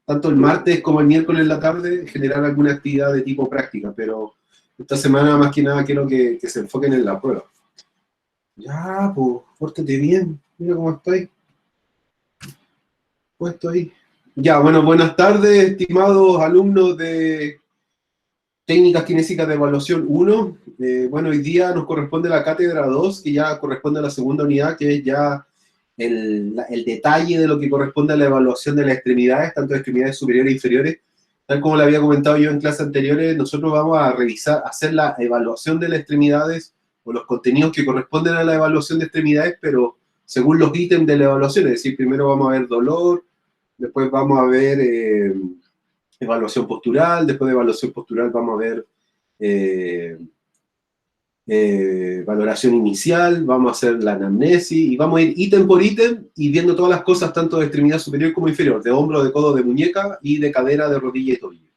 tanto el martes como el miércoles en la tarde, generar alguna actividad de tipo práctica, pero esta semana más que nada quiero que se enfoquen en la prueba. Ya, pues, pórtate bien, mira cómo estoy. Puesto ahí. Ya, bueno, buenas tardes, estimados alumnos de Técnicas Kinésicas de Evaluación 1. Bueno, hoy día nos corresponde la cátedra 2, que ya corresponde a la segunda unidad, que es ya el detalle de lo que corresponde a la evaluación de las extremidades, tanto de extremidades superiores e inferiores. Tal como le había comentado yo en clases anteriores, nosotros vamos a revisar, hacer la evaluación de las extremidades o los contenidos que corresponden a la evaluación de extremidades, pero según los ítems de la evaluación, es decir, primero vamos a ver dolor, después vamos a ver evaluación postural, después de evaluación postural vamos a ver valoración inicial, vamos a hacer la anamnesis, y vamos a ir ítem por ítem y viendo todas las cosas, tanto de extremidad superior como inferior, de hombro, de codo, de muñeca, y de cadera, de rodilla y tobillo.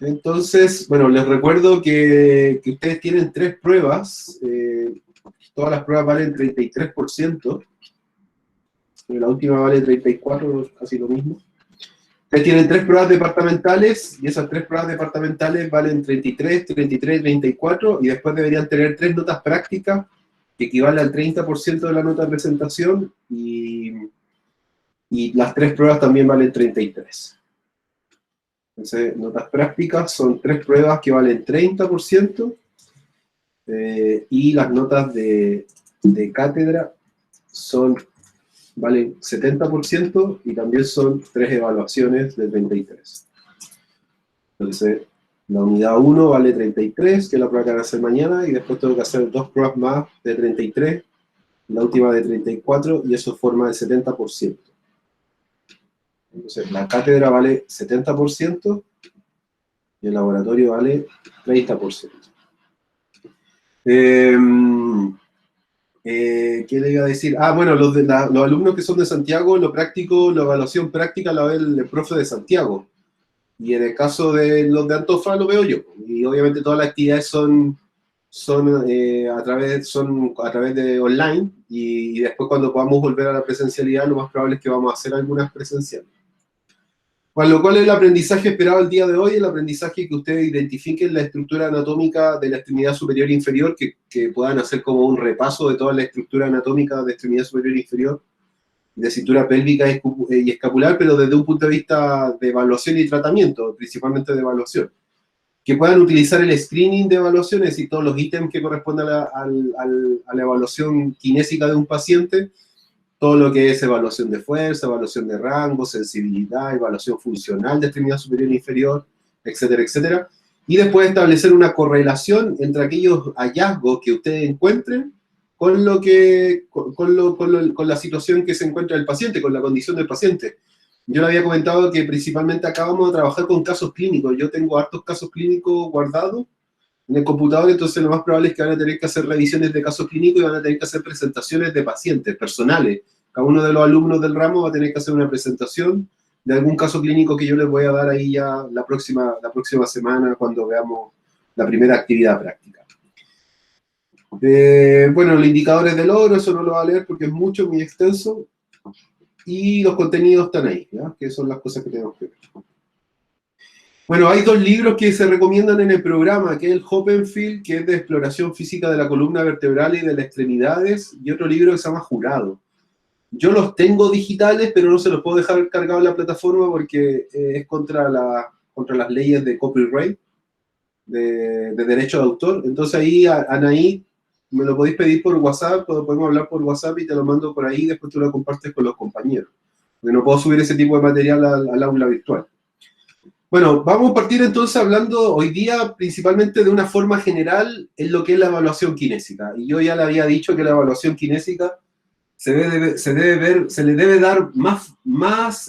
Entonces, bueno, les recuerdo que ustedes tienen 3 pruebas, todas las pruebas valen 33%, la última vale 34%, casi lo mismo. Ustedes tienen 3 pruebas departamentales, y esas 3 pruebas departamentales valen 33, 33, 34, y después deberían tener 3 notas prácticas, que equivale al 30% de la nota de presentación, y las 3 pruebas también valen 33. Entonces, notas prácticas son 3 pruebas que valen 30%, y las notas de cátedra valen 70% y también son 3 evaluaciones de 33. Entonces, la unidad 1 vale 33, que es la prueba que van a hacer mañana, y después tengo que hacer 2 pruebas más de 33, la última de 34, y eso forma el 70%. Entonces, la cátedra vale 70% y el laboratorio vale 30%. ¿Qué le iba a decir? Ah, bueno, los alumnos que son de Santiago, lo práctico, la evaluación práctica la ve el profe de Santiago. Y en el caso de los de Antofa lo veo yo. Y obviamente todas las actividades son a través de online. Y después cuando podamos volver a la presencialidad, lo más probable es que vamos a hacer algunas presenciales. Bueno, lo cual es el aprendizaje esperado el día de hoy, el aprendizaje que ustedes identifiquen la estructura anatómica de la extremidad superior e inferior, que puedan hacer como un repaso de toda la estructura anatómica de extremidad superior e inferior, de cintura pélvica y escapular, pero desde un punto de vista de evaluación y tratamiento, principalmente de evaluación. Que puedan utilizar el screening de evaluaciones y todos los ítems que corresponden a la evaluación kinésica de un paciente, todo lo que es evaluación de fuerza, evaluación de rango, sensibilidad, evaluación funcional de extremidad superior e inferior, etcétera, etcétera. Y después establecer una correlación entre aquellos hallazgos que ustedes encuentren con la situación que se encuentra el paciente, con la condición del paciente. Yo le había comentado que principalmente acá vamos a trabajar con casos clínicos. Yo tengo hartos casos clínicos guardados en el computador, entonces lo más probable es que van a tener que hacer revisiones de casos clínicos y van a tener que hacer presentaciones de pacientes personales. Cada uno de los alumnos del ramo va a tener que hacer una presentación de algún caso clínico que yo les voy a dar ahí ya la próxima semana cuando veamos la primera actividad práctica. Bueno, los indicadores de logro, eso no lo voy a leer porque es mucho, muy extenso. Y los contenidos están ahí, ¿ya? Que son las cosas que tenemos que ver. Bueno, hay 2 libros que se recomiendan en el programa, que es el Hoppenfield, que es de exploración física de la columna vertebral y de las extremidades, y otro libro que se llama Jurado. Yo los tengo digitales, pero no se los puedo dejar cargados en la plataforma porque es contra las leyes de copyright, de derecho de autor. Entonces ahí, Anaí, me lo podéis pedir por WhatsApp, podemos hablar por WhatsApp y te lo mando por ahí, y después tú lo compartes con los compañeros. Porque no puedo subir ese tipo de material al aula virtual. Bueno, vamos a partir entonces hablando hoy día principalmente de una forma general en lo que es la evaluación kinésica. Y yo ya le había dicho que la evaluación kinésica se le debe dar más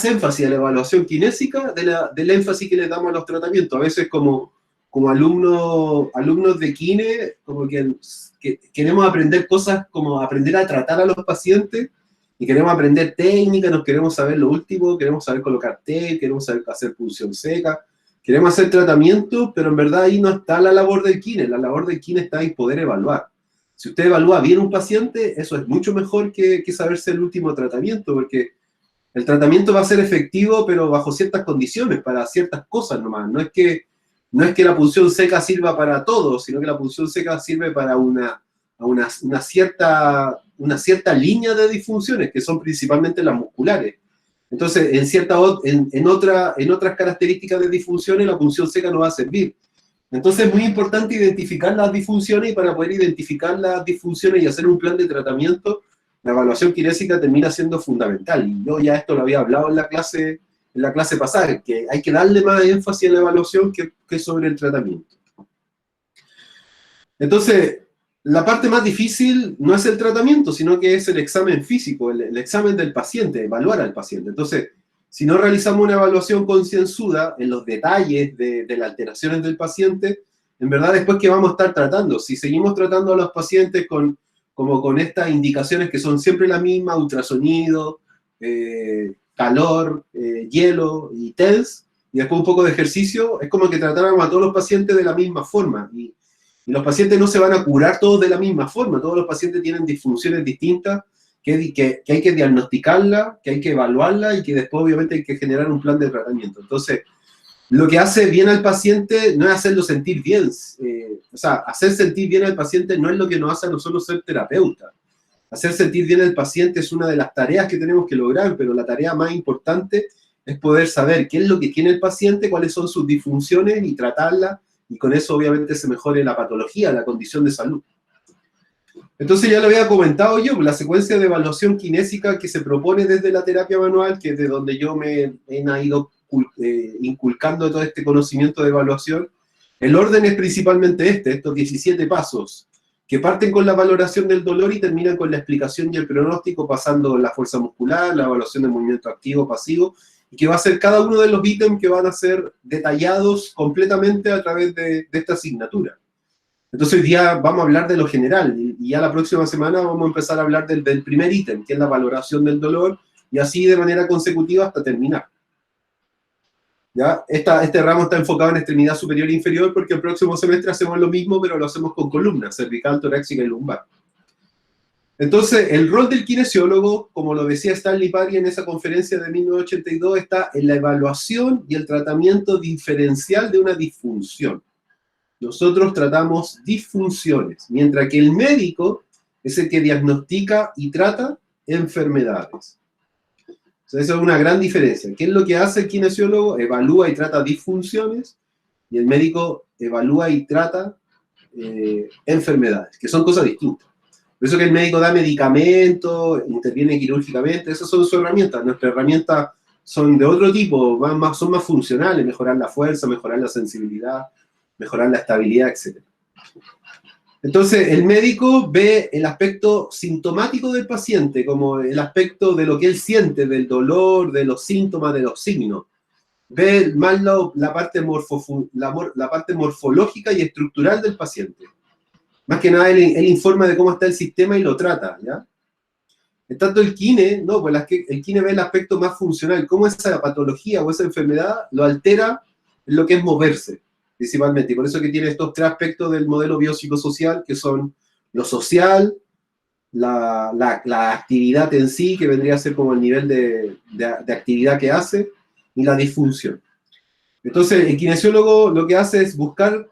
énfasis a la evaluación kinésica del énfasis que le damos a los tratamientos. A veces como alumnos de kine, como que queremos aprender cosas como aprender a tratar a los pacientes, y queremos aprender técnica, nos queremos saber lo último, queremos saber colocar tape, queremos saber hacer punción seca, queremos hacer tratamiento, pero en verdad ahí no está la labor del kine. La labor del kine está en poder evaluar. Si usted evalúa bien un paciente, eso es mucho mejor que saberse el último tratamiento, porque El tratamiento va a ser efectivo, pero bajo ciertas condiciones, para ciertas cosas nomás. No es que la punción seca sirva para todo, sino que la punción seca sirve para una cierta línea de disfunciones, que son principalmente las musculares. Entonces, en otras características de disfunciones, la punción seca no va a servir. Entonces, es muy importante identificar las disfunciones, y para poder identificar las disfunciones y hacer un plan de tratamiento, la evaluación kinésica termina siendo fundamental. Y yo ya esto lo había hablado en la clase pasada, que hay que darle más énfasis a la evaluación que sobre el tratamiento. Entonces, la parte más difícil no es el tratamiento, sino que es el examen físico, el examen del paciente, evaluar al paciente. Entonces, si no realizamos una evaluación concienzuda en los detalles de las alteraciones del paciente, en verdad después, ¿qué vamos a estar tratando? Si seguimos tratando a los pacientes como con estas indicaciones que son siempre las mismas, ultrasonido, calor, hielo y TENS, y después un poco de ejercicio, es como que tratáramos a todos los pacientes de la misma forma. Y los pacientes no se van a curar todos de la misma forma, todos los pacientes tienen disfunciones distintas, que hay que diagnosticarla, que hay que evaluarla y que después obviamente hay que generar un plan de tratamiento. Entonces, lo que hace bien al paciente no es hacerlo sentir bien. O sea, hacer sentir bien al paciente no es lo que nos hace a nosotros ser terapeutas. Hacer sentir bien al paciente es una de las tareas que tenemos que lograr, pero la tarea más importante es poder saber qué es lo que tiene el paciente, cuáles son sus disfunciones y tratarlas, y con eso obviamente se mejore la patología, la condición de salud. Entonces ya lo había comentado yo, la secuencia de evaluación kinésica que se propone desde la terapia manual, que es de donde yo me he ido inculcando todo este conocimiento de evaluación. El orden es principalmente estos 17 pasos, que parten con la valoración del dolor y terminan con la explicación y el pronóstico, pasando la fuerza muscular, la evaluación del movimiento activo, pasivo, y que va a ser cada uno de los ítems que van a ser detallados completamente a través de esta asignatura. Entonces hoy día vamos a hablar de lo general, y ya la próxima semana vamos a empezar a hablar del primer ítem, que es la valoración del dolor, y así de manera consecutiva hasta terminar. ¿Ya? Este ramo está enfocado en extremidad superior e inferior, porque el próximo semestre hacemos lo mismo, pero lo hacemos con columnas, cervical, torácica y lumbar. Entonces, el rol del kinesiólogo, como lo decía Stanley Parry en esa conferencia de 1982, está en la evaluación y el tratamiento diferencial de una disfunción. Nosotros tratamos disfunciones, mientras que el médico es el que diagnostica y trata enfermedades. O sea, esa es una gran diferencia. ¿Qué es lo que hace el kinesiólogo? Evalúa y trata disfunciones, y el médico evalúa y trata enfermedades, que son cosas distintas. Por eso que el médico da medicamentos, interviene quirúrgicamente, esas son sus herramientas. Nuestras herramientas son de otro tipo, son más funcionales, mejorar la fuerza, mejorar la sensibilidad, mejorar la estabilidad, etc. Entonces, el médico ve el aspecto sintomático del paciente, como el aspecto de lo que él siente, del dolor, de los síntomas, de los signos. Ve más la parte morfológica y estructural del paciente. Más que nada, él informa de cómo está el sistema y lo trata, ¿ya? En tanto el kine, no, pues el kine ve el aspecto más funcional, cómo esa patología o esa enfermedad lo altera en lo que es moverse, principalmente. Y por eso que tiene estos tres aspectos del modelo biopsicosocial, que son lo social, la actividad en sí, que vendría a ser como el nivel de actividad que hace, y la disfunción. Entonces, el kinesiólogo lo que hace es busca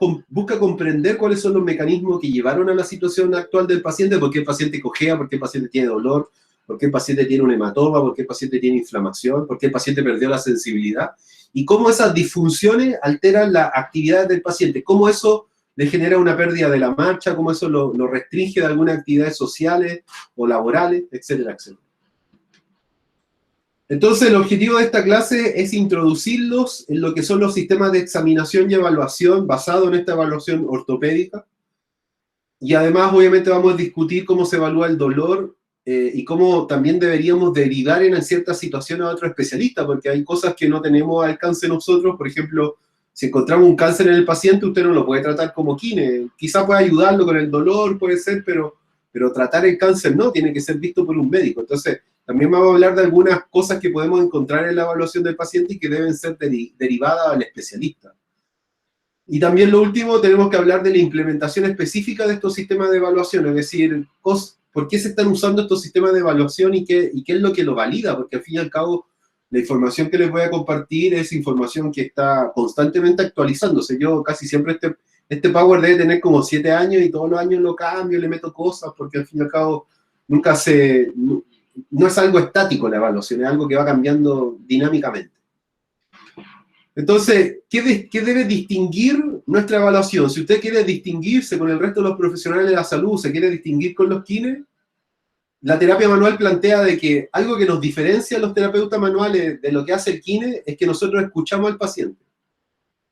comprender cuáles son los mecanismos que llevaron a la situación actual del paciente, por qué el paciente cojea, por qué el paciente tiene dolor, por qué el paciente tiene un hematoma, por qué el paciente tiene inflamación, por qué el paciente perdió la sensibilidad, y cómo esas disfunciones alteran la actividad del paciente, cómo eso le genera una pérdida de la marcha, cómo eso lo restringe de algunas actividades sociales o laborales, etcétera, etcétera. Entonces, el objetivo de esta clase es introducirlos en lo que son los sistemas de examinación y evaluación basado en esta evaluación ortopédica. Y además, obviamente, vamos a discutir cómo se evalúa el dolor y cómo también deberíamos derivar en ciertas situaciones a otro especialista, porque hay cosas que no tenemos alcance nosotros. Por ejemplo, si encontramos un cáncer en el paciente, usted no lo puede tratar como kine. Quizá pueda ayudarlo con el dolor, puede ser, pero tratar el cáncer no, tiene que ser visto por un médico. Entonces, también vamos a hablar de algunas cosas que podemos encontrar en la evaluación del paciente y que deben ser derivadas al especialista. Y también lo último, tenemos que hablar de la implementación específica de estos sistemas de evaluación, es decir, por qué se están usando estos sistemas de evaluación y qué es lo que lo valida, porque al fin y al cabo la información que les voy a compartir es información que está constantemente actualizándose. Yo casi siempre este Power debe tener como 7 años y todos los años lo cambio, le meto cosas, porque al fin y al cabo no es algo estático la evaluación, es algo que va cambiando dinámicamente. Entonces, ¿qué debe distinguir nuestra evaluación? Si usted quiere distinguirse con el resto de los profesionales de la salud, se quiere distinguir con los kines, la terapia manual plantea de que algo que nos diferencia a los terapeutas manuales de lo que hace el kine es que nosotros escuchamos al paciente.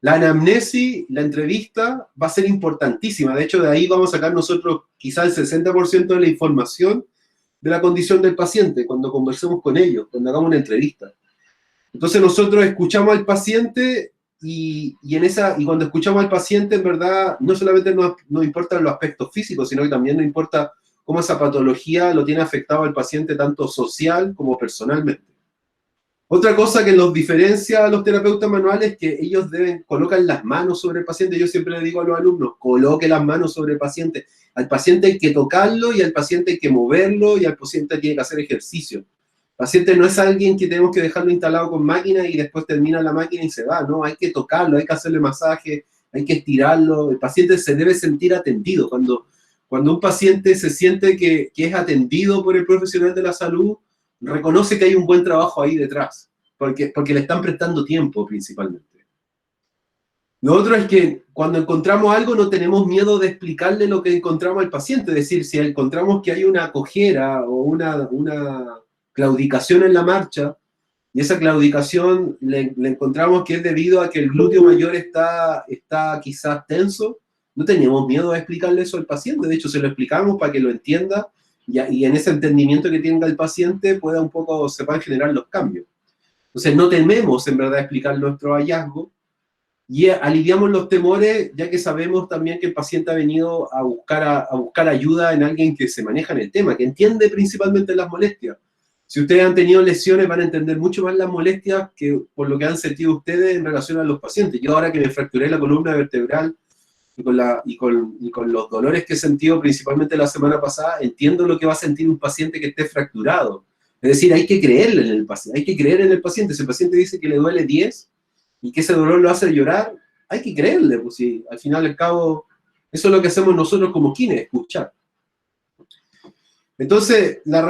La anamnesis, la entrevista, va a ser importantísima. De hecho, de ahí vamos a sacar nosotros quizá el 60% de la información de la condición del paciente cuando conversemos con ellos, cuando hagamos una entrevista. Entonces nosotros escuchamos al paciente y cuando escuchamos al paciente, en verdad, no solamente nos importan los aspectos físicos, sino que también nos importa cómo esa patología lo tiene afectado al paciente tanto social como personalmente. Otra cosa que los diferencia a los terapeutas manuales es que ellos colocan las manos sobre el paciente. Yo siempre le digo a los alumnos, coloque las manos sobre el paciente. Al paciente hay que tocarlo y al paciente hay que moverlo y al paciente tiene que hacer ejercicio. El paciente no es alguien que tenemos que dejarlo instalado con máquina y después termina la máquina y se va, no, hay que tocarlo, hay que hacerle masaje, hay que estirarlo. El paciente se debe sentir atendido. Cuando un paciente se siente que es atendido por el profesional de la salud, reconoce que hay un buen trabajo ahí detrás, porque le están prestando tiempo principalmente. Lo otro es que cuando encontramos algo no tenemos miedo de explicarle lo que encontramos al paciente, es decir, si encontramos que hay una cojera o una claudicación en la marcha, y esa claudicación le encontramos que es debido a que el glúteo mayor está quizás tenso, no tenemos miedo a explicarle eso al paciente, de hecho se lo explicamos para que lo entienda, y en ese entendimiento que tenga el paciente se puedan generar los cambios. Entonces no tememos en verdad explicar nuestro hallazgo y aliviamos los temores, ya que sabemos también que el paciente ha venido a buscar ayuda en alguien que se maneja en el tema, que entiende principalmente las molestias. Si ustedes han tenido lesiones van a entender mucho más las molestias que por lo que han sentido ustedes en relación a los pacientes. Yo ahora que me fracturé la columna vertebral, y con los dolores que he sentido principalmente la semana pasada, entiendo lo que va a sentir un paciente que esté fracturado. Es decir, hay que creerle en el paciente, hay que creer en el paciente. Si el paciente dice que le duele 10 y que ese dolor lo hace llorar, hay que creerle, pues si al final y al cabo, eso es lo que hacemos nosotros como kines, escuchar. Entonces, la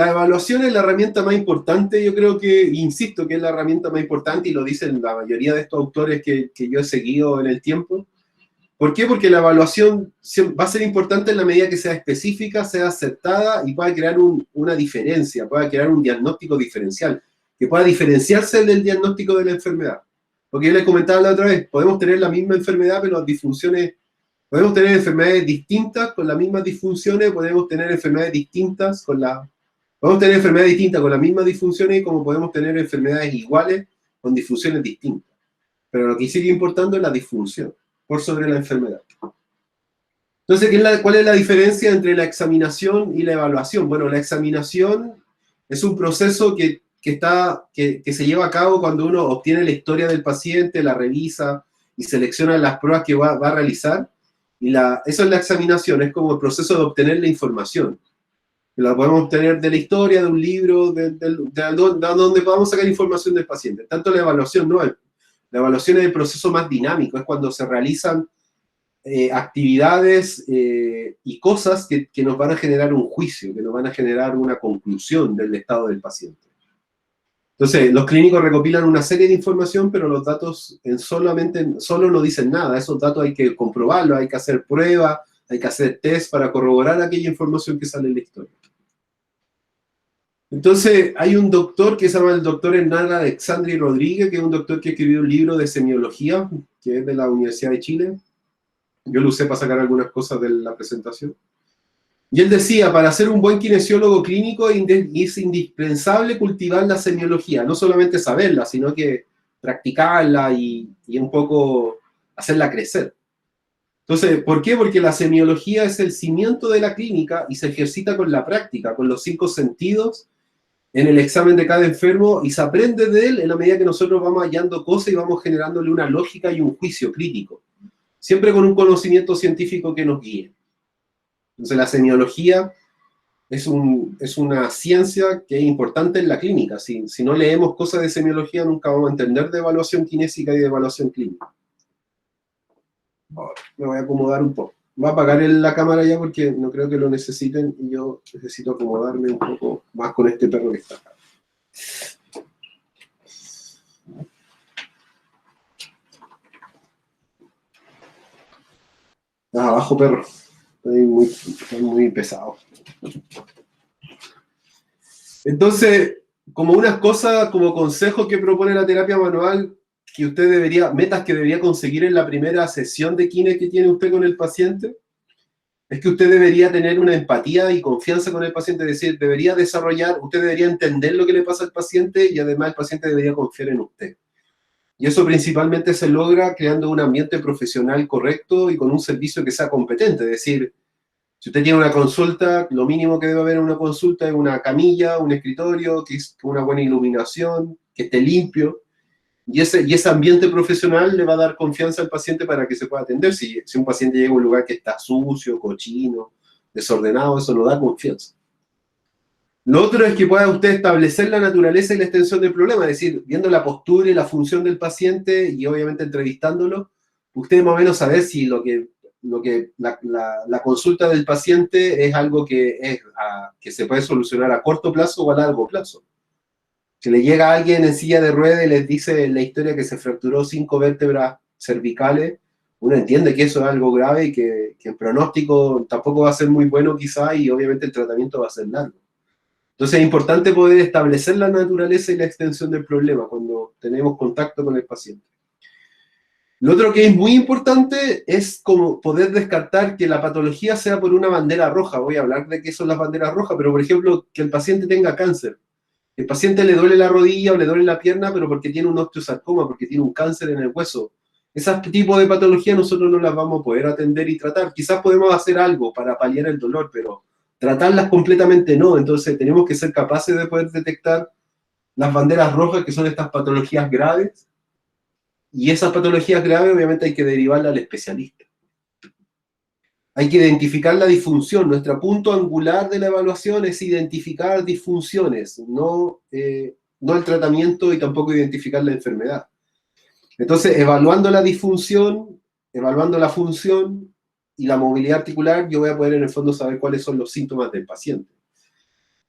evaluación es la herramienta más importante, yo creo que, insisto, que es la herramienta más importante, y lo dicen la mayoría de estos autores que yo he seguido en el tiempo. ¿Por qué? Porque la evaluación va a ser importante en la medida que sea específica, sea acertada y pueda crear una diferencia, pueda crear un diagnóstico diferencial, que pueda diferenciarse del diagnóstico de la enfermedad. Porque yo les comentaba la otra vez, podemos tener la misma enfermedad, pero las disfunciones, podemos tener enfermedades distintas con las mismas disfunciones, podemos tener enfermedades distintas podemos tener enfermedades distintas con las mismas disfunciones, como podemos tener enfermedades iguales con disfunciones distintas. Pero lo que sigue importando es la disfunción por sobre la enfermedad. Entonces, ¿cuál es la diferencia entre la examinación y la evaluación? Bueno, la examinación es un proceso que se lleva a cabo cuando uno obtiene la historia del paciente, la revisa y selecciona las pruebas que va a realizar. Eso es la examinación, es como el proceso de obtener la información. La podemos obtener de la historia, de un libro, de donde podamos sacar información del paciente. Tanto la evaluación no es. La evaluación es el proceso más dinámico, es cuando se realizan actividades y cosas que nos van a generar un juicio, que nos van a generar una conclusión del estado del paciente. Entonces, los clínicos recopilan una serie de información, pero los datos solo no dicen nada. Esos datos hay que comprobarlos, hay que hacer pruebas, hay que hacer test para corroborar aquella información que sale en la historia. Entonces, hay un doctor que se llama el doctor Hernán Alexandri Rodríguez, que es un doctor que escribió un libro de semiología, que es de la Universidad de Chile. Yo lo usé para sacar algunas cosas de la presentación. Y él decía, para ser un buen kinesiólogo clínico es indispensable cultivar la semiología, no solamente saberla, sino que practicarla y un poco hacerla crecer. Entonces, ¿por qué? Porque la semiología es el cimiento de la clínica y se ejercita con la práctica, con los 5 sentidos, en el examen de cada enfermo, y se aprende de él en la medida que nosotros vamos hallando cosas y vamos generándole una lógica y un juicio crítico. Siempre con un conocimiento científico que nos guíe. Entonces la semiología es una ciencia que es importante en la clínica. Si no leemos cosas de semiología, nunca vamos a entender de evaluación kinésica y de evaluación clínica. Ahora, me voy a acomodar un poco. Voy a apagar la cámara ya porque no creo que lo necesiten y yo necesito acomodarme un poco más con este perro que está acá. Abajo, perro. Estoy muy pesado. Entonces, como unas cosas, como consejo que propone la terapia manual, que usted debería, metas que debería conseguir en la primera sesión de kine que tiene usted con el paciente, es que usted debería tener una empatía y confianza con el paciente, es decir, debería desarrollar, usted debería entender lo que le pasa al paciente y además el paciente debería confiar en usted. Y eso principalmente se logra creando un ambiente profesional correcto y con un servicio que sea competente, es decir, si usted tiene una consulta, lo mínimo que debe haber en una consulta es una camilla, un escritorio, que es una buena iluminación, que esté limpio. Y ese ambiente profesional le va a dar confianza al paciente para que se pueda atender. Si un paciente llega a un lugar que está sucio, cochino, desordenado, eso no da confianza. Lo otro es que pueda usted establecer la naturaleza y la extensión del problema, es decir, viendo la postura y la función del paciente y obviamente entrevistándolo, usted más o menos saber si la consulta del paciente es algo que se puede solucionar a corto plazo o a largo plazo. Si le llega a alguien en silla de ruedas y les dice la historia que se fracturó 5 vértebras cervicales, uno entiende que eso es algo grave y que el pronóstico tampoco va a ser muy bueno quizá y obviamente el tratamiento va a ser largo. Entonces es importante poder establecer la naturaleza y la extensión del problema cuando tenemos contacto con el paciente. Lo otro que es muy importante es como poder descartar que la patología sea por una bandera roja. Voy a hablar de qué son las banderas rojas, pero por ejemplo, que el paciente tenga cáncer. El paciente le duele la rodilla o le duele la pierna, pero porque tiene un osteosarcoma, porque tiene un cáncer en el hueso. Ese tipo de patologías nosotros no las vamos a poder atender y tratar. Quizás podemos hacer algo para paliar el dolor, pero tratarlas completamente no. Entonces tenemos que ser capaces de poder detectar las banderas rojas, que son estas patologías graves, y esas patologías graves obviamente hay que derivarlas al especialista. Hay que identificar la disfunción. Nuestro punto angular de la evaluación es identificar disfunciones, no el tratamiento y tampoco identificar la enfermedad. Entonces, evaluando la disfunción, evaluando la función y la movilidad articular, yo voy a poder en el fondo saber cuáles son los síntomas del paciente.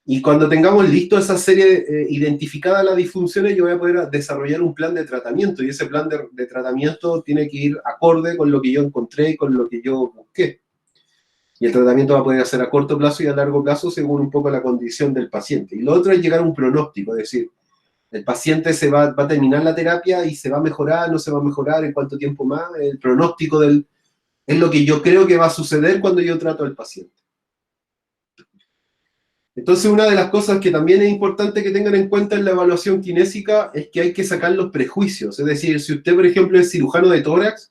Y cuando tengamos listo esa serie identificada las disfunciones, yo voy a poder desarrollar un plan de tratamiento, y ese plan de tratamiento tiene que ir acorde con lo que yo encontré y con lo que yo busqué. Y el tratamiento va a poder hacer a corto plazo y a largo plazo según un poco la condición del paciente. Y lo otro es llegar a un pronóstico, es decir, el paciente va a terminar la terapia y se va a mejorar, no se va a mejorar, en cuánto tiempo más. El pronóstico es lo que yo creo que va a suceder cuando yo trato al paciente. Entonces, una de las cosas que también es importante que tengan en cuenta en la evaluación kinésica es que hay que sacar los prejuicios. Es decir, si usted, por ejemplo, es cirujano de tórax,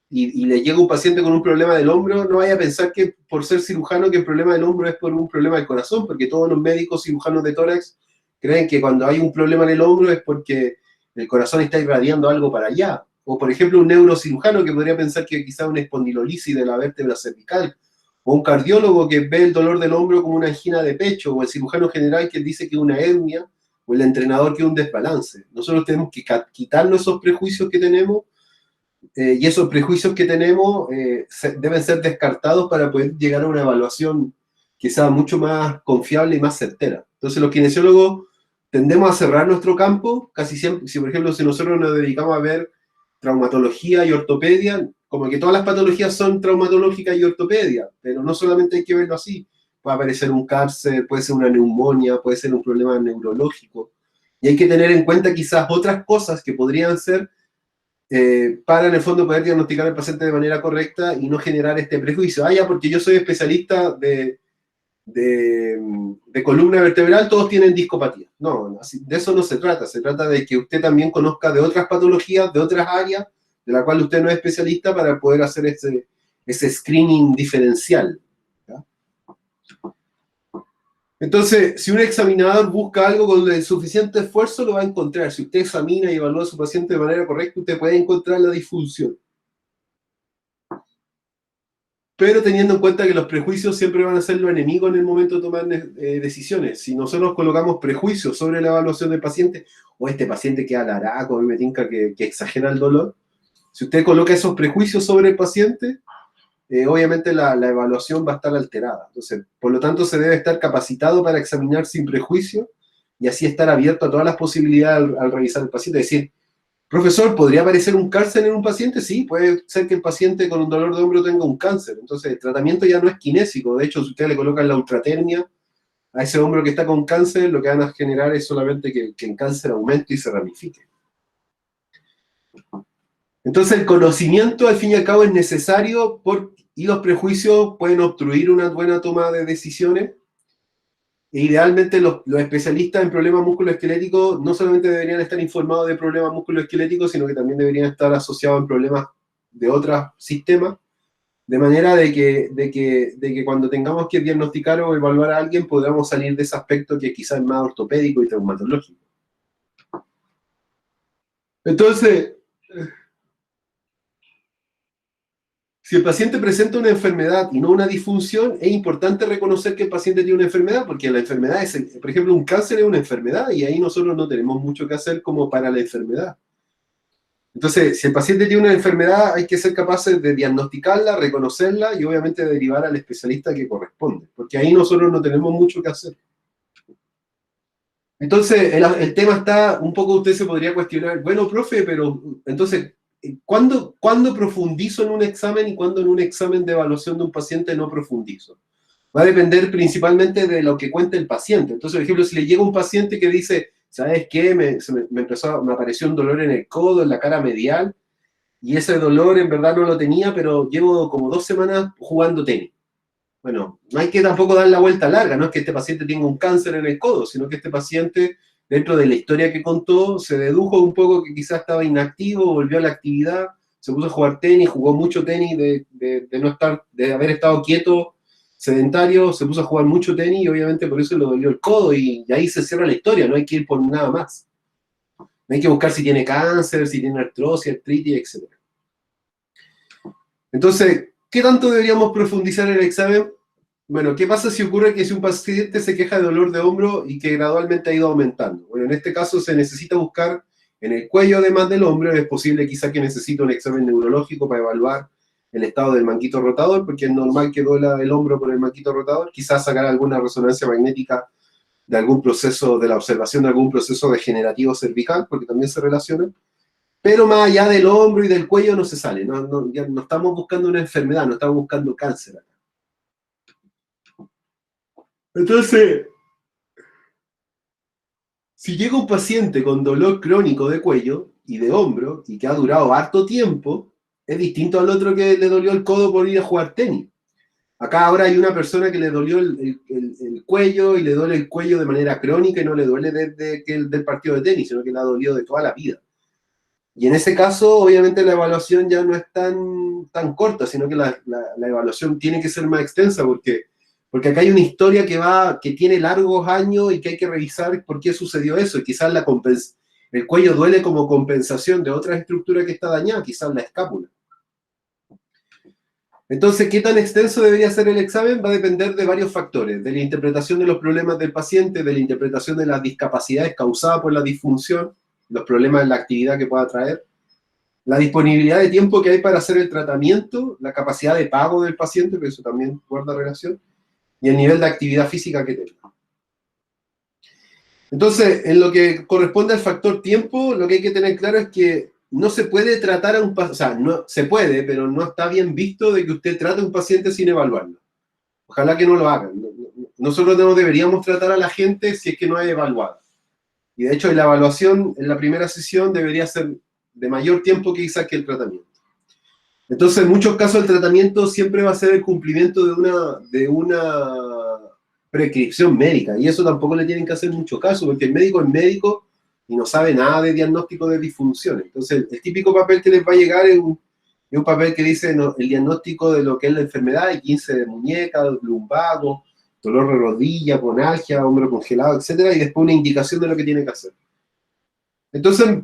y le llega un paciente con un problema del hombro, no vaya a pensar que por ser cirujano que el problema del hombro es por un problema del corazón, porque todos los médicos cirujanos de tórax creen que cuando hay un problema en el hombro es porque el corazón está irradiando algo para allá. O por ejemplo un neurocirujano que podría pensar que quizá una espondilolisis de la vértebra cervical, o un cardiólogo que ve el dolor del hombro como una angina de pecho, o el cirujano general que dice que es una hernia, o el entrenador que es un desbalance. Nosotros tenemos que quitarnos esos prejuicios que tenemos y esos prejuicios que tenemos deben ser descartados para poder llegar a una evaluación que sea mucho más confiable y más certera. Entonces los kinesiólogos tendemos a cerrar nuestro campo, casi siempre, si por ejemplo si nosotros nos dedicamos a ver traumatología y ortopedia, como que todas las patologías son traumatológicas y ortopedia, pero no solamente hay que verlo así, puede aparecer un cáncer, puede ser una neumonía, puede ser un problema neurológico, y hay que tener en cuenta quizás otras cosas que podrían ser para en el fondo poder diagnosticar al paciente de manera correcta y no generar este prejuicio. Ah, ya, porque yo soy especialista de columna vertebral, todos tienen discopatía. No, de eso no se trata de que usted también conozca de otras patologías, de otras áreas, de la cual usted no es especialista para poder hacer ese screening diferencial. ¿Ya? Entonces, si un examinador busca algo con el suficiente esfuerzo, lo va a encontrar. Si usted examina y evalúa a su paciente de manera correcta, usted puede encontrar la disfunción. pero teniendo en cuenta que los prejuicios siempre van a ser los enemigos en el momento de tomar decisiones. Si nosotros colocamos prejuicios sobre la evaluación del paciente, o este paciente que alaraco, a mí me tinca que exagera el dolor, si usted coloca esos prejuicios sobre el paciente, obviamente la evaluación va a estar alterada. Entonces, por lo tanto, se debe estar capacitado para examinar sin prejuicio y así estar abierto a todas las posibilidades al revisar el paciente. Es decir, profesor, ¿podría aparecer un cáncer en un paciente? Sí, puede ser que el paciente con un dolor de hombro tenga un cáncer. Entonces, el tratamiento ya no es kinésico. De hecho, si ustedes le colocan la ultratermia a ese hombro que está con cáncer, lo que van a generar es solamente que el cáncer aumente y se ramifique. Entonces, el conocimiento, al fin y al cabo, es necesario y los prejuicios pueden obstruir una buena toma de decisiones. E idealmente, los especialistas en problemas musculoesqueléticos no solamente deberían estar informados de problemas musculoesqueléticos, sino que también deberían estar asociados en problemas de otros sistemas, de manera de que cuando tengamos que diagnosticar o evaluar a alguien, podamos salir de ese aspecto que quizás es más ortopédico y traumatológico. Entonces, si el paciente presenta una enfermedad y no una disfunción, es importante reconocer que el paciente tiene una enfermedad, porque la enfermedad es, por ejemplo, un cáncer es una enfermedad y ahí nosotros no tenemos mucho que hacer como para la enfermedad. Entonces, si el paciente tiene una enfermedad, hay que ser capaces de diagnosticarla, reconocerla y obviamente derivar al especialista que corresponde, porque ahí nosotros no tenemos mucho que hacer. Entonces, el tema está, un poco usted se podría cuestionar, bueno, profe, pero entonces, ¿cuándo profundizo en un examen y cuándo en un examen de evaluación de un paciente no profundizo? Va a depender principalmente de lo que cuente el paciente. Entonces, por ejemplo, si le llega un paciente que dice, ¿sabes qué? Me apareció un dolor en el codo, en la cara medial, y ese dolor en verdad no lo tenía, pero llevo como 2 semanas jugando tenis. Bueno, no hay que tampoco dar la vuelta larga, no es que este paciente tenga un cáncer en el codo, sino que este paciente, dentro de la historia que contó, se dedujo un poco que quizás estaba inactivo, volvió a la actividad, se puso a jugar tenis, jugó mucho tenis de haber estado quieto, sedentario, se puso a jugar mucho tenis y obviamente por eso le dolió el codo y ahí se cierra la historia, no hay que ir por nada más. No hay que buscar si tiene cáncer, si tiene artrosis, artritis, etc. Entonces, ¿qué tanto deberíamos profundizar en el examen? Bueno, ¿qué pasa si ocurre que si un paciente se queja de dolor de hombro y que gradualmente ha ido aumentando? Bueno, en este caso se necesita buscar en el cuello además del hombro, es posible quizá que necesite un examen neurológico para evaluar el estado del manguito rotador, porque es normal que duela el hombro por el manguito rotador, quizás sacar alguna resonancia magnética de algún proceso, de la observación de algún proceso degenerativo cervical, porque también se relaciona. Pero más allá del hombro y del cuello no se sale, ya no estamos buscando una enfermedad, no estamos buscando cáncer. Entonces, si llega un paciente con dolor crónico de cuello y de hombro y que ha durado harto tiempo, es distinto al otro que le dolió el codo por ir a jugar tenis. Acá ahora hay una persona que le dolió el cuello y le duele el cuello de manera crónica y no le duele desde del partido de tenis, sino que le ha dolido de toda la vida. Y en ese caso, obviamente, la evaluación ya no es tan corta, sino que la evaluación tiene que ser más extensa, porque acá hay una historia que tiene largos años y que hay que revisar por qué sucedió eso. Y quizás el cuello duele como compensación de otra estructura que está dañada, quizás la escápula. Entonces, ¿qué tan extenso debería ser el examen? Va a depender de varios factores, de la interpretación de los problemas del paciente, de la interpretación de las discapacidades causadas por la disfunción, los problemas en la actividad que pueda traer, la disponibilidad de tiempo que hay para hacer el tratamiento, la capacidad de pago del paciente, que eso también guarda relación, y el nivel de actividad física que tenga. Entonces, en lo que corresponde al factor tiempo, lo que hay que tener claro es que no se puede tratar a un paciente, o sea, no, se puede, pero no está bien visto de que usted trate a un paciente sin evaluarlo. Ojalá que no lo hagan. Nosotros no deberíamos tratar a la gente si es que no es evaluada. Y de hecho, la evaluación en la primera sesión debería ser de mayor tiempo que quizás que el tratamiento. Entonces, en muchos casos el tratamiento siempre va a ser el cumplimiento de una prescripción médica, y eso tampoco le tienen que hacer mucho caso, porque el médico es médico y no sabe nada de diagnóstico de disfunciones. Entonces, el típico papel que les va a llegar es un papel que dice el diagnóstico de lo que es la enfermedad, y 15 de muñeca, lumbago, dolor de rodilla, ponalgia, hombro congelado, etc. Y después una indicación de lo que tiene que hacer. Entonces,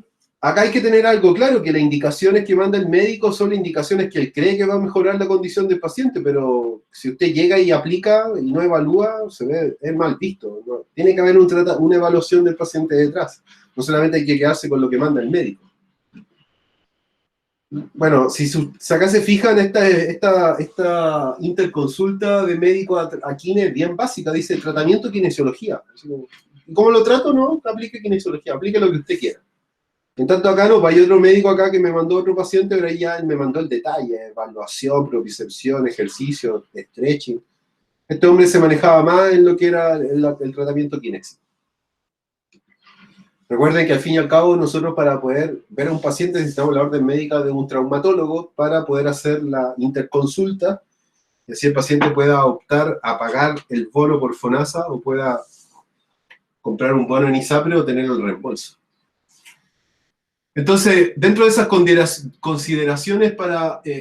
Acá hay que tener algo claro, que las indicaciones que manda el médico son las indicaciones que él cree que va a mejorar la condición del paciente, pero si usted llega y aplica y no evalúa, es mal visto, ¿no? Tiene que haber una evaluación del paciente detrás. No solamente hay que quedarse con lo que manda el médico. Bueno, si acá se fijan, esta interconsulta de médico a kine es bien básica, dice tratamiento kinesiología. ¿Cómo lo trato? No, aplique kinesiología, aplique lo que usted quiera. En tanto acá no, hay otro médico acá que me mandó otro paciente, pero ahí ya él me mandó el detalle, evaluación, propiocepción, ejercicio, stretching. Este hombre se manejaba más en lo que era el tratamiento kinésico. Recuerden que al fin y al cabo nosotros para poder ver a un paciente necesitamos la orden médica de un traumatólogo para poder hacer la interconsulta y así el paciente pueda optar a pagar el bono por FONASA o pueda comprar un bono en ISAPRE o tener el reembolso. Entonces, dentro de esas consideraciones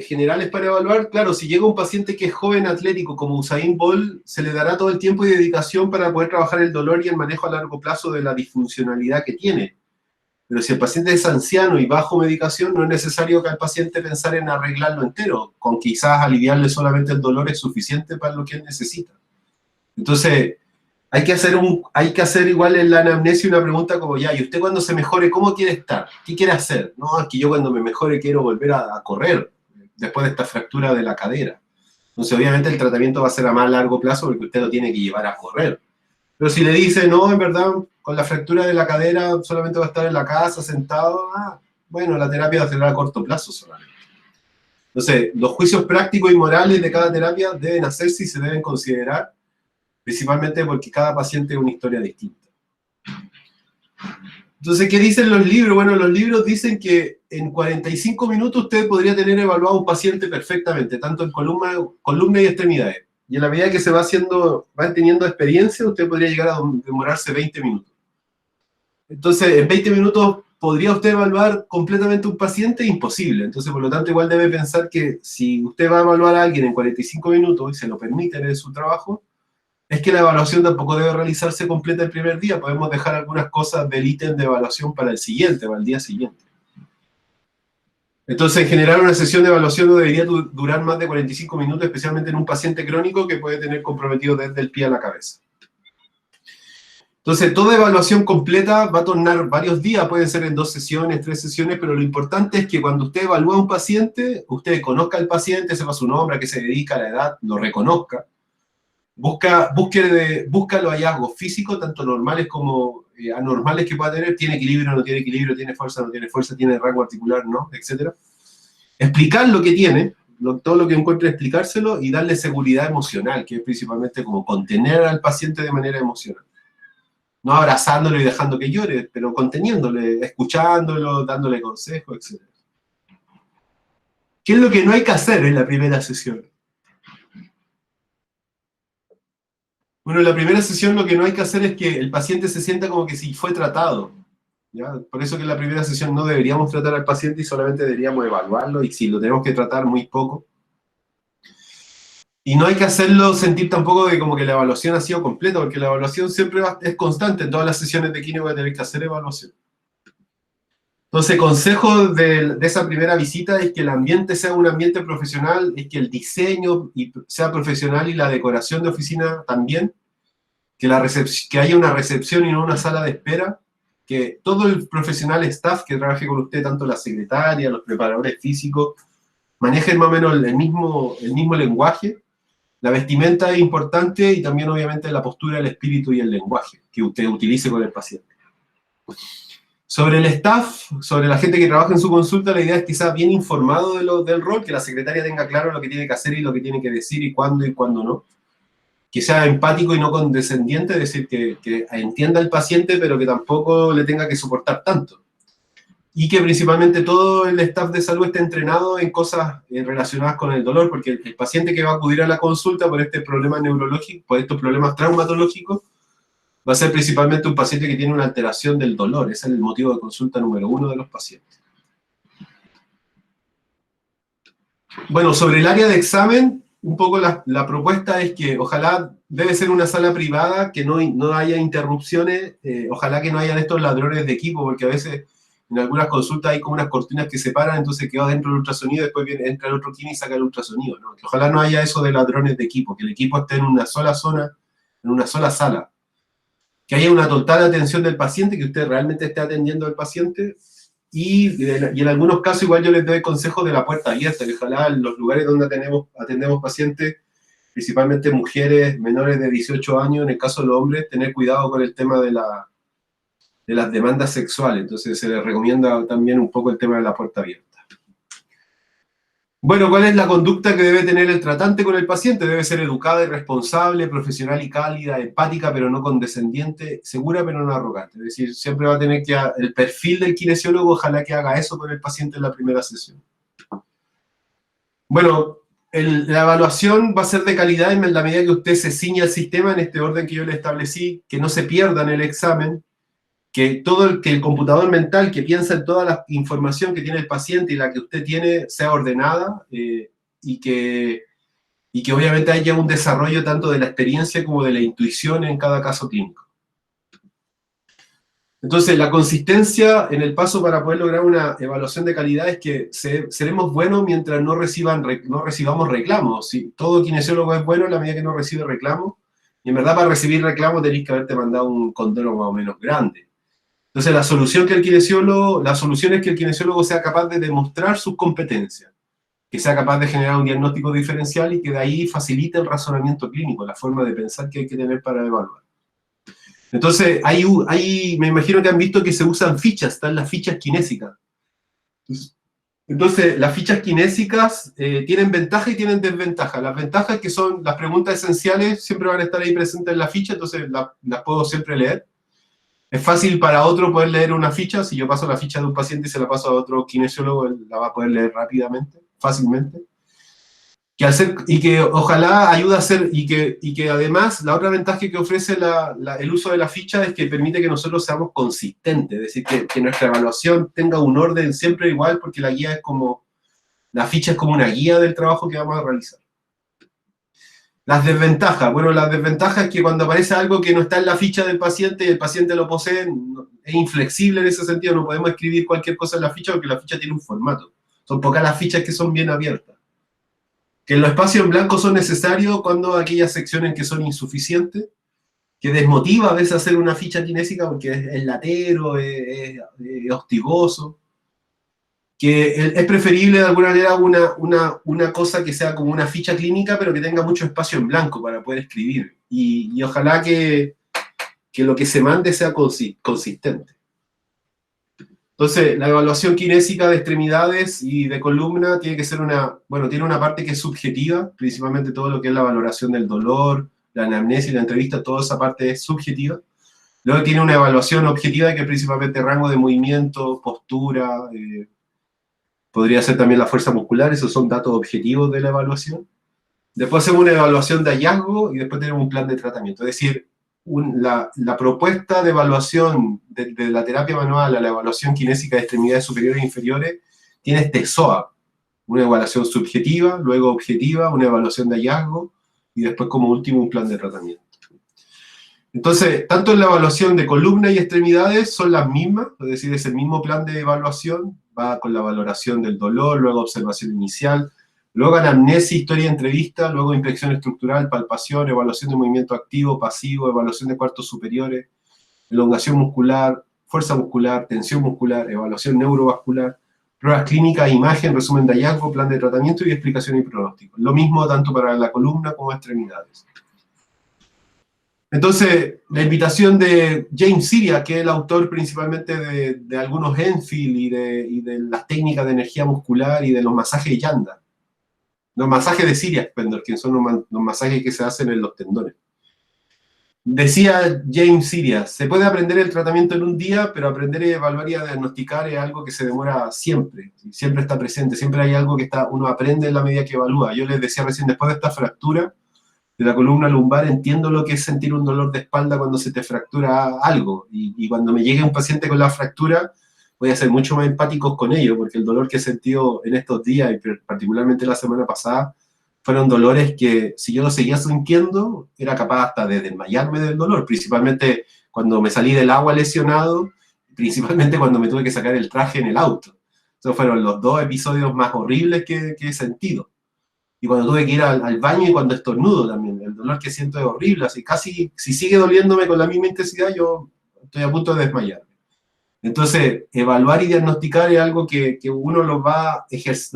generales para evaluar, claro, si llega un paciente que es joven atlético como Usain Bolt, se le dará todo el tiempo y dedicación para poder trabajar el dolor y el manejo a largo plazo de la disfuncionalidad que tiene. Pero si el paciente es anciano y bajo medicación, no es necesario que el paciente pensar en arreglarlo entero, con quizás aliviarle solamente el dolor es suficiente para lo que él necesita. Entonces, hay que hacer igual en la anamnesia una pregunta como, ya, ¿y usted cuando se mejore, cómo quiere estar? ¿Qué quiere hacer? No, es que yo cuando me mejore quiero volver a correr, después de esta fractura de la cadera. Entonces, obviamente el tratamiento va a ser a más largo plazo porque usted lo tiene que llevar a correr. Pero si le dice, no, en verdad, con la fractura de la cadera solamente va a estar en la casa, sentado, bueno, la terapia va a ser a corto plazo solamente. Entonces, los juicios prácticos y morales de cada terapia deben hacerse y se deben considerar, principalmente porque cada paciente es una historia distinta. Entonces, ¿qué dicen los libros? Bueno, los libros dicen que en 45 minutos usted podría tener evaluado a un paciente perfectamente, tanto en columna y extremidades. Y en la medida que se va teniendo experiencia, usted podría llegar a demorarse 20 minutos. Entonces, en 20 minutos, ¿podría usted evaluar completamente un paciente? Imposible. Entonces, por lo tanto, igual debe pensar que si usted va a evaluar a alguien en 45 minutos y se lo permite en su trabajo, es que la evaluación tampoco debe realizarse completa el primer día. Podemos dejar algunas cosas del ítem de evaluación para el siguiente, para el día siguiente. Entonces, en general, una sesión de evaluación no debería durar más de 45 minutos, especialmente en un paciente crónico que puede tener comprometido desde el pie a la cabeza. Entonces, toda evaluación completa va a tornar varios días, pueden ser en 2 sesiones, 3 sesiones, pero lo importante es que cuando usted evalúa a un paciente, usted conozca al paciente, sepa su nombre, a qué se dedica, la edad, lo reconozca. Busca los hallazgos físicos, tanto normales como anormales que pueda tener, tiene equilibrio, no tiene equilibrio, tiene fuerza, no tiene fuerza, tiene rango articular, no, etc. Explicar lo que tiene, todo lo que encuentre, explicárselo y darle seguridad emocional, que es principalmente como contener al paciente de manera emocional. No abrazándolo y dejando que llore, pero conteniéndole, escuchándolo, dándole consejos, etc. ¿Qué es lo que no hay que hacer en la primera sesión? Bueno, en la primera sesión lo que no hay que hacer es que el paciente se sienta como que si fue tratado, ¿ya? Por eso que en la primera sesión no deberíamos tratar al paciente y solamente deberíamos evaluarlo, y si lo tenemos que tratar, muy poco. Y no hay que hacerlo sentir tampoco de como que la evaluación ha sido completa, porque la evaluación siempre es constante. En todas las sesiones de quimio voy a tener que hacer evaluación. Entonces, consejo de esa primera visita es que el ambiente sea un ambiente profesional, es que el diseño sea profesional y la decoración de oficina también, que haya una recepción y no una sala de espera, que todo el profesional staff que trabaje con usted, tanto la secretaria, los preparadores físicos, manejen más o menos el mismo lenguaje. La vestimenta es importante y también obviamente la postura, el espíritu y el lenguaje que usted utilice con el paciente. Sobre el staff, sobre la gente que trabaja en su consulta, la idea es que sea bien informado del rol, que la secretaria tenga claro lo que tiene que hacer y lo que tiene que decir y cuándo no. Que sea empático y no condescendiente, es decir, que entienda al paciente, pero que tampoco le tenga que soportar tanto. Y que principalmente todo el staff de salud esté entrenado en cosas relacionadas con el dolor, porque el paciente que va a acudir a la consulta por este problema neurológico, por estos problemas traumatológicos, va a ser principalmente un paciente que tiene una alteración del dolor. Ese es el motivo de consulta número 1 de los pacientes. Bueno, sobre el área de examen, un poco la propuesta es que ojalá debe ser una sala privada, que no haya interrupciones, ojalá que no hayan estos ladrones de equipo, porque a veces en algunas consultas hay como unas cortinas que separan, entonces queda dentro del ultrasonido, después entra el otro químico y saca el ultrasonido, ¿no? Que ojalá no haya eso de ladrones de equipo, que el equipo esté en una sola zona, en una sola sala, que haya una total atención del paciente, que usted realmente esté atendiendo al paciente, y en algunos casos igual yo les doy consejos de la puerta abierta, que ojalá en los lugares donde atendemos pacientes, principalmente mujeres menores de 18 años, en el caso de los hombres, tener cuidado con el tema de las demandas sexuales. Entonces se les recomienda también un poco el tema de la puerta abierta. Bueno, ¿cuál es la conducta que debe tener el tratante con el paciente? Debe ser educada y responsable, profesional y cálida, empática pero no condescendiente, segura pero no arrogante. Es decir, siempre va a tener que, el perfil del kinesiólogo, ojalá que haga eso con el paciente en la primera sesión. Bueno, la evaluación va a ser de calidad en la medida que usted se ciña al sistema en este orden que yo le establecí, que no se pierda en el examen, que el computador mental que piensa en toda la información que tiene el paciente y la que usted tiene sea ordenada, y que obviamente haya un desarrollo tanto de la experiencia como de la intuición en cada caso clínico. Entonces, la consistencia en el paso para poder lograr una evaluación de calidad es que seremos buenos mientras no recibamos reclamos. ¿Sí? Todo kinesiólogo es bueno en la medida que no recibe reclamos, y en verdad para recibir reclamos tenéis que haberte mandado un condoro más o menos grande. Entonces, la solución es que el kinesiólogo sea capaz de demostrar sus competencias, que sea capaz de generar un diagnóstico diferencial y que de ahí facilite el razonamiento clínico, la forma de pensar que hay que tener para evaluar. Entonces, me imagino que han visto que se usan fichas, están las fichas kinésicas. Entonces, las fichas kinésicas tienen ventaja y tienen desventaja. Las ventajas que son las preguntas esenciales, siempre van a estar ahí presentes en la ficha, entonces las puedo siempre leer. Es fácil para otro poder leer una ficha. Si yo paso la ficha de un paciente y se la paso a otro kinesiólogo, él la va a poder leer rápidamente, fácilmente. Y que ojalá ayude a hacer, y que además la otra ventaja que ofrece el uso de la ficha es que permite que nosotros seamos consistentes, es decir, que nuestra evaluación tenga un orden siempre igual, porque la ficha es como una guía del trabajo que vamos a realizar. Las desventajas. Bueno, las desventajas es que cuando aparece algo que no está en la ficha del paciente y el paciente lo posee, es inflexible en ese sentido, no podemos escribir cualquier cosa en la ficha porque la ficha tiene un formato. Son pocas las fichas que son bien abiertas. Que los espacios en blanco son necesarios cuando aquellas secciones que son insuficientes, que desmotiva a veces hacer una ficha kinésica porque es latero, es hostigoso. Que es preferible de alguna manera una cosa que sea como una ficha clínica, pero que tenga mucho espacio en blanco para poder escribir. Y ojalá que lo que se mande sea consistente. Entonces, la evaluación kinésica de extremidades y de columna tiene que ser tiene una parte que es subjetiva, principalmente todo lo que es la valoración del dolor, la anamnesis, la entrevista, toda esa parte es subjetiva. Luego tiene una evaluación objetiva que es principalmente rango de movimiento, postura, podría ser también la fuerza muscular, esos son datos objetivos de la evaluación. Después hacemos una evaluación de hallazgo y después tenemos un plan de tratamiento. Es decir, la propuesta de evaluación de la terapia manual a la evaluación kinésica de extremidades superiores e inferiores tiene este SOA, una evaluación subjetiva, luego objetiva, una evaluación de hallazgo y después como último un plan de tratamiento. Entonces, tanto en la evaluación de columna y extremidades son las mismas, es decir, es el mismo plan de evaluación, va con la valoración del dolor, luego observación inicial, luego anamnesis, historia de entrevista, luego inspección estructural, palpación, evaluación de movimiento activo, pasivo, evaluación de cuartos superiores, elongación muscular, fuerza muscular, tensión muscular, evaluación neurovascular, pruebas clínicas, imagen, resumen de hallazgo, plan de tratamiento y explicación y pronóstico. Lo mismo tanto para la columna como extremidades. Entonces, la invitación de James Siriach, que es el autor principalmente de algunos Enfield y de las técnicas de energía muscular y de los masajes Yanda. Los masajes de Siriach, que son los masajes que se hacen en los tendones. Decía James Siriach, se puede aprender el tratamiento en un día, pero aprender a evaluar y a diagnosticar es algo que se demora siempre. Siempre está presente, siempre hay algo que uno aprende en la medida que evalúa. Yo les decía recién, después de esta fractura de la columna lumbar, entiendo lo que es sentir un dolor de espalda cuando se te fractura algo. Y cuando me llegue un paciente con la fractura, voy a ser mucho más empáticos con ello, porque el dolor que he sentido en estos días, y particularmente la semana pasada, fueron dolores que, si yo lo seguía sintiendo, era capaz hasta de desmayarme del dolor, principalmente cuando me salí del agua lesionado, principalmente cuando me tuve que sacar el traje en el auto. Esos fueron los 2 episodios más horribles que he sentido. Y cuando tuve que ir al baño y cuando estornudo también, el dolor que siento es horrible, así casi, si sigue doliéndome con la misma intensidad, yo estoy a punto de desmayar. Entonces, evaluar y diagnosticar es algo que uno lo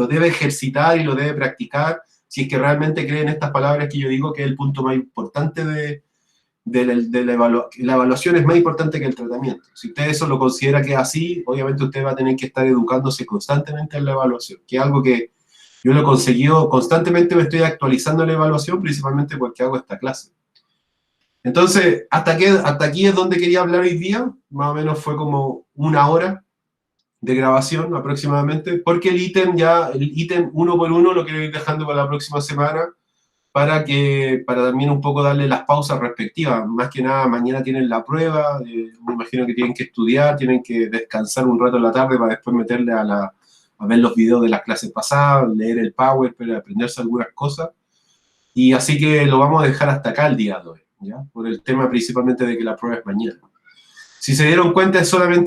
debe ejercitar y lo debe practicar, si es que realmente cree en estas palabras que yo digo, que es el punto más importante la evaluación es más importante que el tratamiento. Si usted eso lo considera que es así, obviamente usted va a tener que estar educándose constantemente en la evaluación, que es algo que yo lo he conseguido, constantemente me estoy actualizando en la evaluación, principalmente porque hago esta clase. Entonces, hasta aquí es donde quería hablar hoy día, más o menos fue como 1 hora de grabación aproximadamente, porque el ítem 1 por 1 lo quiero ir dejando para la próxima semana, para también un poco darle las pausas respectivas. Más que nada, mañana tienen la prueba, me imagino que tienen que estudiar, tienen que descansar un rato en la tarde para después meterle a ver los videos de las clases pasadas, leer el Power, para aprenderse algunas cosas. Y así que lo vamos a dejar hasta acá el día de hoy, ¿ya? Por el tema principalmente de que la prueba es mañana. Si se dieron cuenta, es solamente